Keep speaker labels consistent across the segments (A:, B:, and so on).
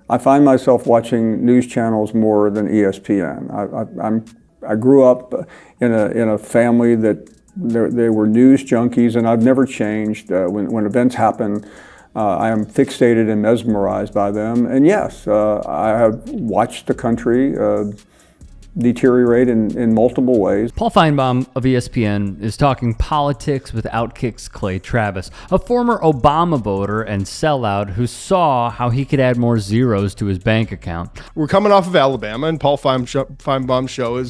A: I find myself watching news channels more than ESPN. I grew up in a family that they were news junkies, and I've never changed. When events happen, I am fixated and mesmerized by them. And yes, I have watched the country deteriorate in multiple ways.
B: Paul Finebaum of ESPN is talking politics with Outkick's Clay Travis, a former Obama voter and sellout who saw how he could add more zeros to his bank account.
C: We're coming off of Alabama, and Paul Finebaum's show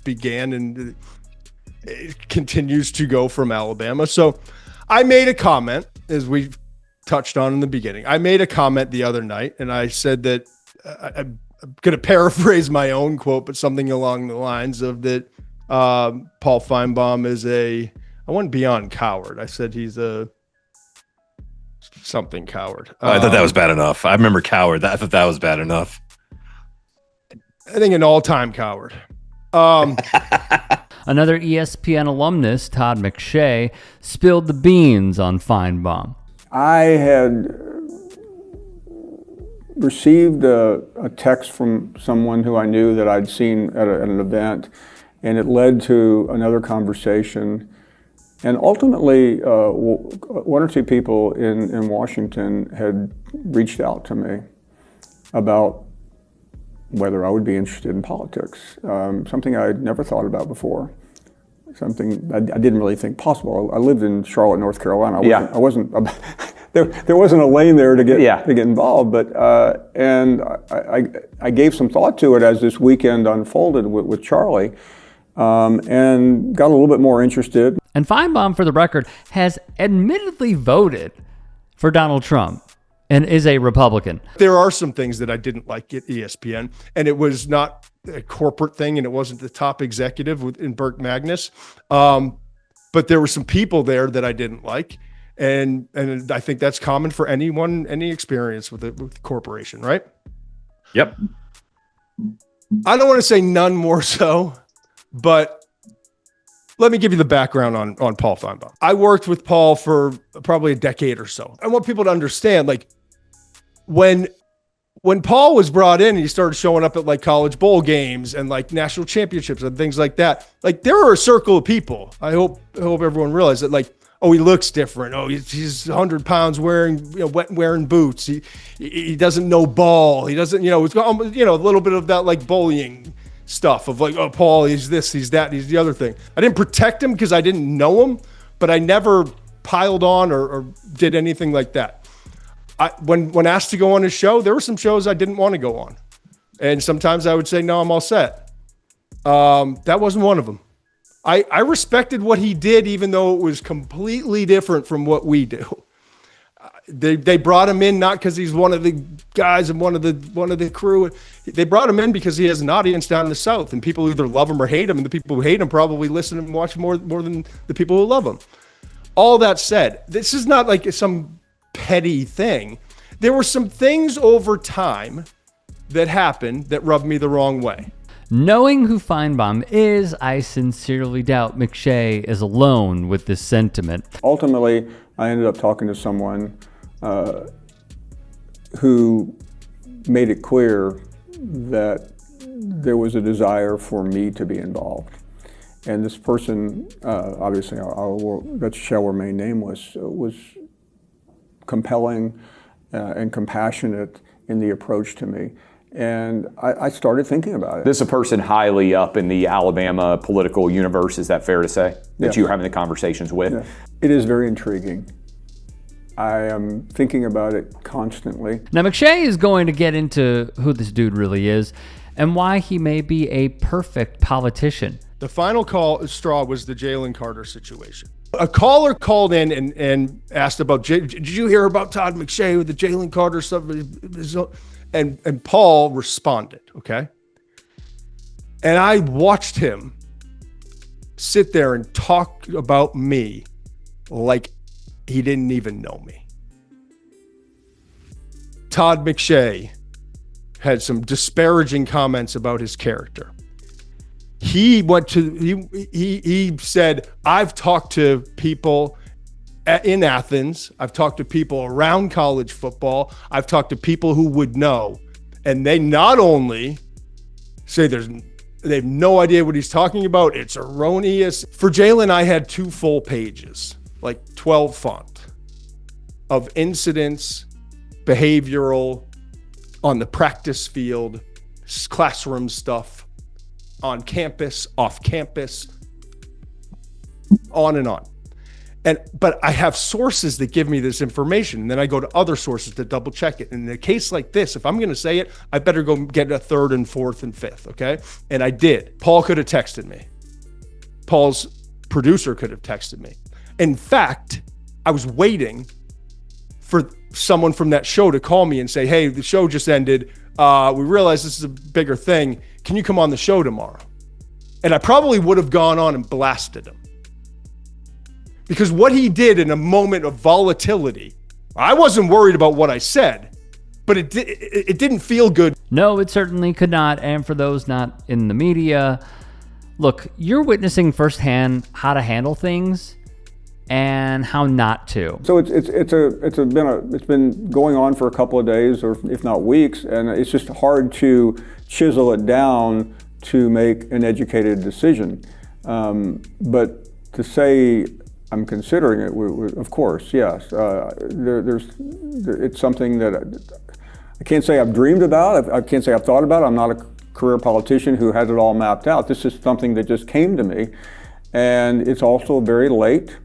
C: began and it continues to go from Alabama. So I made a comment, as we touched on in the beginning. I made a comment the other night, and I said that I'm going to paraphrase my own quote, but something along the lines of that Paul Finebaum is I went beyond coward. I said he's a something coward.
D: I thought that was bad enough. I remember coward. I thought that was bad enough.
C: I think an all-time coward.
B: Another ESPN alumnus, Todd McShay, spilled the beans on Finebaum.
A: I had received a text from someone who I knew that I'd seen at an event, and it led to another conversation. And ultimately, one or two people in Washington had reached out to me about whether I would be interested in politics, something I had never thought about before, something I didn't really think possible. I lived in Charlotte, North Carolina. I wasn't there wasn't a lane there to get involved, but and I gave some thought to it as this weekend unfolded with Charlie, and got a little bit more interested.
B: And Finebaum, for the record, has admittedly voted for Donald Trump and is a Republican.
C: There are some things that I didn't like at ESPN, and it was not a corporate thing, and it wasn't the top executive in Burke Magnus, but there were some people there that I didn't like. And I think that's common for anyone, any experience with a corporation, right?
D: Yep.
C: I don't want to say none more so, but let me give you the background on Paul Finebaum. I worked with Paul for probably a decade or so. I want people to understand, like, when Paul was brought in and he started showing up at like college bowl games and like national championships and things like that, like there were a circle of people. I hope everyone realized that, like, oh, he looks different. Oh, he's 100 pounds wearing boots. He doesn't know ball. He doesn't, it's a little bit of that like bullying stuff of like, oh, Paul, he's this, he's that, he's the other thing. I didn't protect him because I didn't know him, but I never piled on or did anything like that. When asked to go on his show, there were some shows I didn't want to go on. And sometimes I would say, no, I'm all set. That wasn't one of them. I respected what he did, even though it was completely different from what we do. They brought him in not because he's one of the guys and one of the crew. They brought him in because he has an audience down in the South, and people either love him or hate him, and the people who hate him probably listen and watch more than the people who love him. All that said, this is not like some petty thing. There were some things over time that happened that rubbed me the wrong way.
B: Knowing who Finebaum is, I sincerely doubt McShay is alone with this sentiment.
A: Ultimately, I ended up talking to someone who made it clear that there was a desire for me to be involved. And this person, obviously, that shall remain nameless, was compelling and compassionate in the approach to me. And I started thinking about it.
E: This is a person highly up in the Alabama political universe, is that fair to say, that you're having the conversations with?
A: Yeah. It is very intriguing. I am thinking about it constantly.
B: Now, McShay is going to get into who this dude really is and why he may be a perfect politician.
C: The final straw was the Jalen Carter situation. A caller called in and asked about, did you hear about Todd McShay with the Jalen Carter stuff? And Paul responded, okay? And I watched him sit there and talk about me like he didn't even know me. Todd McShay had some disparaging comments about his character. He said, I've talked to people in Athens. I've talked to people around college football. I've talked to people who would know And they not only say they have no idea what he's talking about, it's erroneous. For Jalen, I had 2 full pages, like 12 font, of incidents, behavioral, on the practice field, classroom stuff, on campus, off campus, on and on. But I have sources that give me this information, and then I go to other sources to double check it. And in a case like this, if I'm going to say it, I better go get a 3rd and 4th and 5th, okay? And I did. Paul could have texted me. Paul's producer could have texted me. In fact, I was waiting for someone from that show to call me and say, hey, the show just ended. We realize this is a bigger thing. Can you come on the show tomorrow? And I probably would have gone on and blasted him. Because what he did in a moment of volatility, I wasn't worried about what I said, but it didn't feel good.
B: No, it certainly could not. And for those not in the media, look, you're witnessing firsthand how to handle things and how not to.
A: So it's been going on for a couple of days, or if not weeks, and it's just hard to chisel it down to make an educated decision. But to say I'm considering it, of course, yes. It's something that I can't say I've dreamed about. I can't say I've thought about. I'm not a career politician who had it all mapped out. This is something that just came to me, and it's also very late,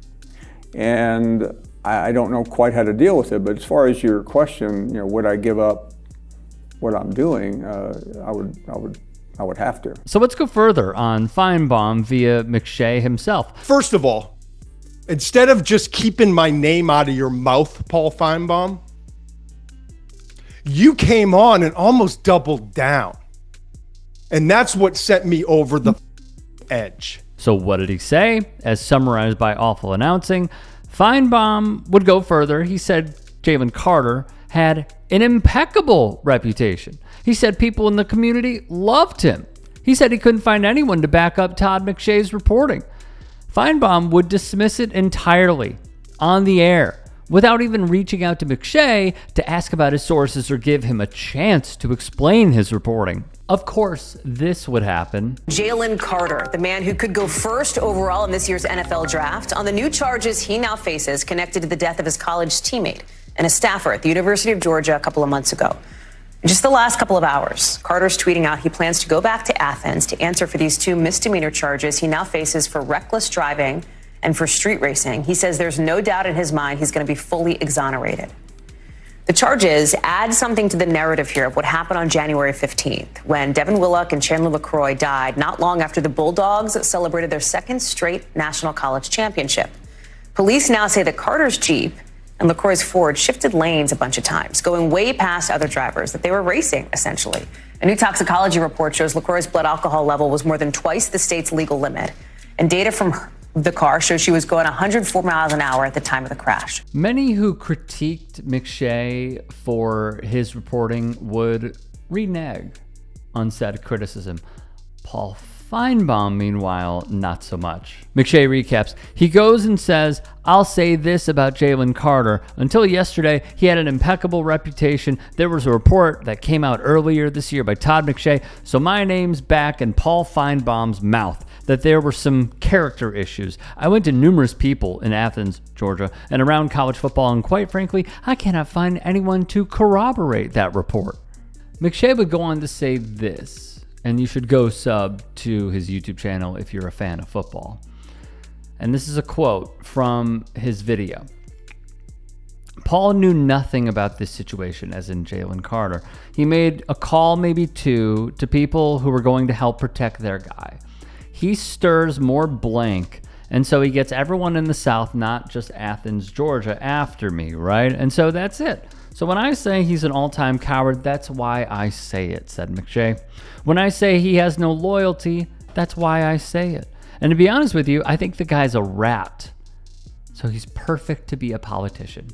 A: and I don't know quite how to deal with it. But as far as your question, would I give up what I'm doing? I would have to.
B: So let's go further on Finebaum via McShay himself.
C: First of all, instead of just keeping my name out of your mouth, Paul Finebaum, you came on and almost doubled down. And that's what sent me over the edge.
B: So what did he say? As summarized by Awful Announcing, Finebaum would go further. He said Jalen Carter had an impeccable reputation. He said people in the community loved him. He said he couldn't find anyone to back up Todd McShay's reporting. Finebaum would dismiss it entirely on the air without even reaching out to McShay to ask about his sources or give him a chance to explain his reporting. Of course, this would happen.
F: Jalen Carter, the man who could go first overall in this year's NFL draft, on the new charges he now faces connected to the death of his college teammate and a staffer at the University of Georgia a couple of months ago. In just the last couple of hours, Carter's tweeting out he plans to go back to Athens to answer for these 2 misdemeanor charges he now faces for reckless driving and for street racing. He says there's no doubt in his mind he's going to be fully exonerated. The charges add something to the narrative here of what happened on January 15th, when Devin Willock and Chandler LaCroix died not long after the Bulldogs celebrated their 2nd straight national college championship. Police now say that Carter's Jeep and LaCroix's Ford shifted lanes a bunch of times, going way past other drivers, that they were racing, essentially. A new toxicology report shows LaCroix's blood alcohol level was more than twice the state's legal limit. And data from the car shows she was going 104 miles an hour at the time of the crash.
B: Many who critiqued McShay for his reporting would renege on said criticism. Paul Finebaum, meanwhile, not so much. McShay recaps. He goes and says, I'll say this about Jalen Carter. Until yesterday, he had an impeccable reputation. There was a report that came out earlier this year by Todd McShay, so my name's back in Paul Finebaum's mouth, that there were some character issues. I went to numerous people in Athens, Georgia, and around college football, and quite frankly, I cannot find anyone to corroborate that report. McShay would go on to say this, and you should go sub to his YouTube channel if you're a fan of football. And this is a quote from his video. Paul knew nothing about this situation, as in Jalen Carter. He made a call, maybe 2, to people who were going to help protect their guy. He stirs more blank, and so he gets everyone in the South, not just Athens, Georgia, after me, right? And so that's it. So when I say he's an all-time coward, that's why I say it, said McShay. When I say he has no loyalty, that's why I say it. And to be honest with you, I think the guy's a rat. So he's perfect to be a politician.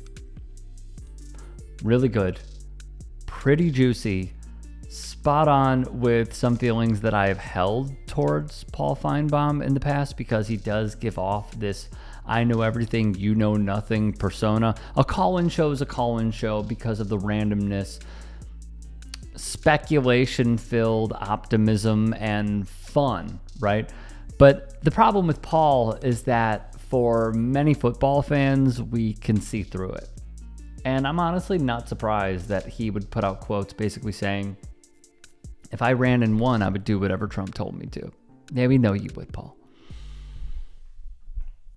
B: Really good. Pretty juicy. Spot on with some feelings that I have held towards Paul Finebaum in the past, because he does give off this I know everything, you know nothing persona. A call-in show is a call-in show because of the randomness. speculation-filled optimism and fun, right? But the problem with Paul is that for many football fans, we can see through it. And I'm honestly not surprised that he would put out quotes basically saying, if I ran and won, I would do whatever Trump told me to. Yeah, we know you would, Paul.